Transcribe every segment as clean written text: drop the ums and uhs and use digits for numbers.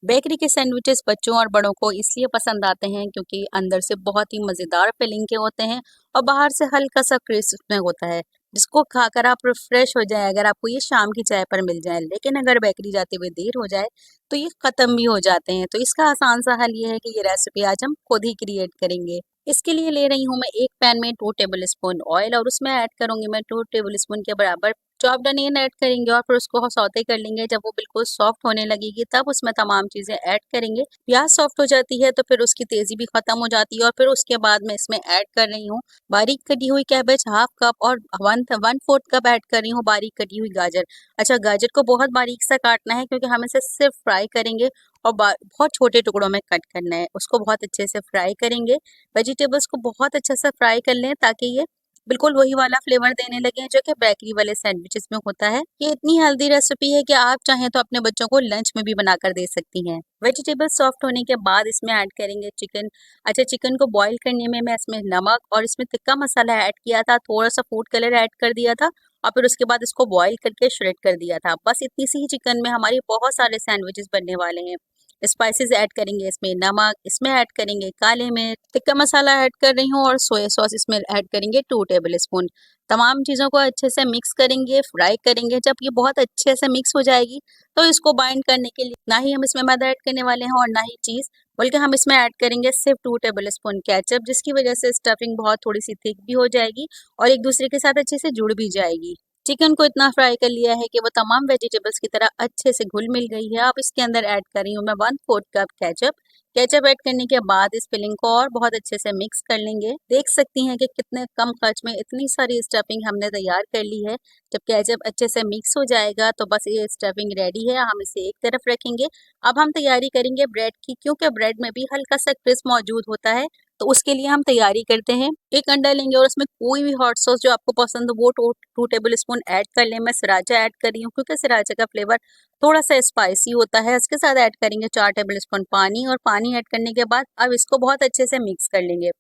Bakery के sandwiches बच्चों और बड़ों को इसलिए पसंद आते हैं क्योंकि अंदर से बहुत ही मज़ेदार फिलिंग के होते हैं और बाहर से हल्का सा क्रिस्प में होता है, जिसको खाकर आप रिफ्रेश हो जाए अगर आपको ये शाम की चाय पर मिल जाए। लेकिन अगर बेकरी जाते हुए देर हो जाए तो ये ख़त्म भी हो जाते हैं। तो इसका आसान सा हल ये है कि ये रेसिपी आज हम खुद ही क्रिएट करेंगे। इसके लिए ले रही हूँ मैं एक पैन में 2 टेबल स्पून ऑयल और उसमें ऐड करूंगी मैं 2 टेबल स्पून के बराबर चॉप्ड अनियन ऐड करेंगे और फिर उसको सौते कर लेंगे। जब वो बिल्कुल सॉफ्ट होने लगेगी तब उसमें तमाम चीजें ऐड करेंगे। प्याज सॉफ्ट हो जाती है तो फिर उसकी तेजी भी खत्म हो जाती है और फिर उसके बाद मैं इसमें ऐड कर रही हूँ बारीक कटी हुई कैबेज हाफ कप और वन फोर्थ कप ऐड कर रही हूँ बारीक कटी हुई गाजर। अच्छा, गाजर को बहुत बारीक सा काटना है क्योंकि हम इसे सिर्फ फ्राई करेंगे और बहुत छोटे टुकड़ों में कट करना है। उसको बहुत अच्छे से फ्राई करेंगे। वेजिटेबल्स को बहुत अच्छे से फ्राई कर लें ताकि ये बिल्कुल वही वाला फ्लेवर देने लगे हैं जो कि बेकरी वाले सैंडविचेस में होता है। ये इतनी हेल्दी रेसिपी है कि आप चाहें तो अपने बच्चों को लंच में भी बनाकर दे सकती हैं। वेजिटेबल सॉफ्ट होने के बाद इसमें ऐड करेंगे चिकन। अच्छा, चिकन को बॉईल करने में मैं इसमें नमक और इसमें तिक्का मसाला ऐड किया था, थोड़ा सा फूड कलर ऐड कर दिया था और फिर उसके बाद इसको बॉईल करके श्रेड कर दिया था। बस इतनी सी ही चिकन में हमारी बहुत सारे सैंडविचेस बनने वाले हैं। स्पाइसेस ऐड करेंगे इसमें नमक, इसमें ऐड करेंगे काले मिर्च, टिक्का मसाला ऐड कर रही हूँ और सोया सॉस इसमें ऐड करेंगे 2 टेबल स्पून। तमाम चीज़ों को अच्छे से मिक्स करेंगे, फ्राई करेंगे। जब ये बहुत अच्छे से मिक्स हो जाएगी तो इसको बाइंड करने के लिए ना ही हम इसमें मैदा ऐड करने वाले हैं और ना ही चीज़, बल्कि हम इसमें ऐड करेंगे सिर्फ 2 टेबल स्पून केचप, जिसकी वजह से स्टफिंग बहुत थोड़ी सी थिक भी हो जाएगी और एक दूसरे के साथ अच्छे से जुड़ भी जाएगी। चिकन को इतना फ्राई कर लिया है कि वो तमाम वेजिटेबल्स की तरह अच्छे से घुल मिल गई है। अब इसके अंदर ऐड कर रही हूँ मैं 1/4 कप केचप। केचप ऐड करने के बाद इस फिलिंग को और बहुत अच्छे से मिक्स कर लेंगे। देख सकती हैं कि कितने कम खर्च में इतनी सारी स्टफिंग हमने तैयार कर ली है। जब केचप अच्छे से मिक्स हो जाएगा तो बस ये स्टफिंग रेडी है, हम इसे एक तरफ रखेंगे। अब हम तैयारी करेंगे ब्रेड की, क्योंकि ब्रेड में भी हल्का सा क्रिस्प मौजूद होता है। तो उसके लिए हम तैयारी करते हैं। एक अंडा लेंगे और उसमें कोई भी हॉट सॉस जो आपको पसंद हो वो 2 टेबल स्पून ऐड कर लें। मैं सराचा ऐड कर रही हूँ क्योंकि सराचा का फ्लेवर थोड़ा सा स्पाइसी होता है। इसके साथ ऐड करेंगे 4 टेबल स्पून पानी और पानी ऐड करने के बाद अब इसको बहुत अच्छे से मिक्स कर लेंगे।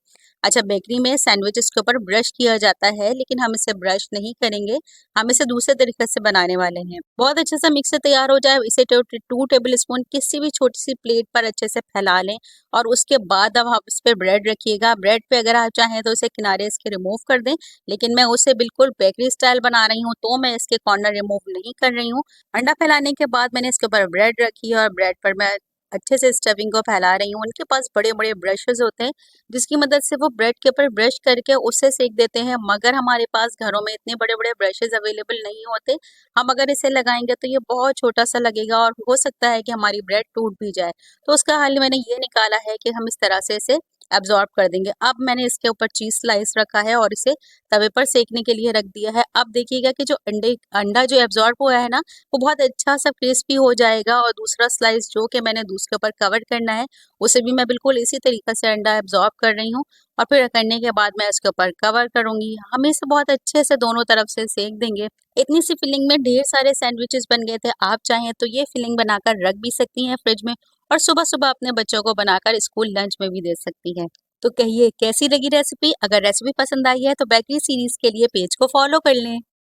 अच्छा, बेकरी में सैंडविचेस के ऊपर ब्रश किया जाता है लेकिन हम इसे ब्रश नहीं करेंगे, हम इसे दूसरे तरीके से बनाने वाले हैं। बहुत अच्छे से मिक्सर तैयार हो जाए इसे 2 टेबल स्पून किसी भी छोटी सी प्लेट पर अच्छे से फैला लें और उसके बाद अब आप इस पे ब्रेड रखिएगा। ब्रेड पे अगर आप चाहें तो इसे किनारे इसके रिमूव कर दें, लेकिन मैं उसे बिल्कुल बेकरी स्टाइल बना रही हूँ तो मैं इसके कॉर्नर रिमूव नहीं कर रही हूँ। अंडा फैलाने के बाद मैंने इसके ऊपर ब्रेड रखी है और ब्रेड पर मैं अच्छे से स्टफिंग को फैला रही हूँ। उनके पास बड़े बड़े ब्रशेस होते हैं जिसकी मदद से वो ब्रेड के ऊपर ब्रश करके उसे सेक देते हैं, मगर हमारे पास घरों में इतने बड़े बड़े ब्रशेस अवेलेबल नहीं होते। हम अगर इसे लगाएंगे तो ये बहुत छोटा सा लगेगा और हो सकता है कि हमारी ब्रेड टूट भी जाए। तो उसका हल मैंने ये निकाला है कि हम इस तरह से इसे एब्जॉर्ब कर देंगे। अब मैंने इसके ऊपर चीज स्लाइस रखा है और इसे तवे पर सेकने के लिए रख दिया है। अब देखिएगा कि जो अंडा जो एब्जॉर्ब हुआ है ना, वो बहुत अच्छा सा क्रिस्पी हो जाएगा और दूसरा स्लाइस जो कि मैंने दूसरे ऊपर कवर करना है उसे भी मैं बिल्कुल इसी तरीके से अंडा एब्जॉर्ब कर रही हूँ और फिर करने के बाद मैं इसके ऊपर कवर करूंगी। हम इसे बहुत अच्छे से दोनों तरफ से सेक देंगे। इतनी सी फिलिंग में ढेर सारे सैंडविचेस बन गए थे। आप चाहें तो ये फिलिंग बनाकर रख भी सकती हैं फ्रिज में और सुबह सुबह अपने बच्चों को बनाकर स्कूल लंच में भी दे सकती हैं। तो कहिए कैसी लगी रेसिपी? अगर रेसिपी पसंद आई है तो बेकरी सीरीज के लिए पेज को फॉलो कर लें।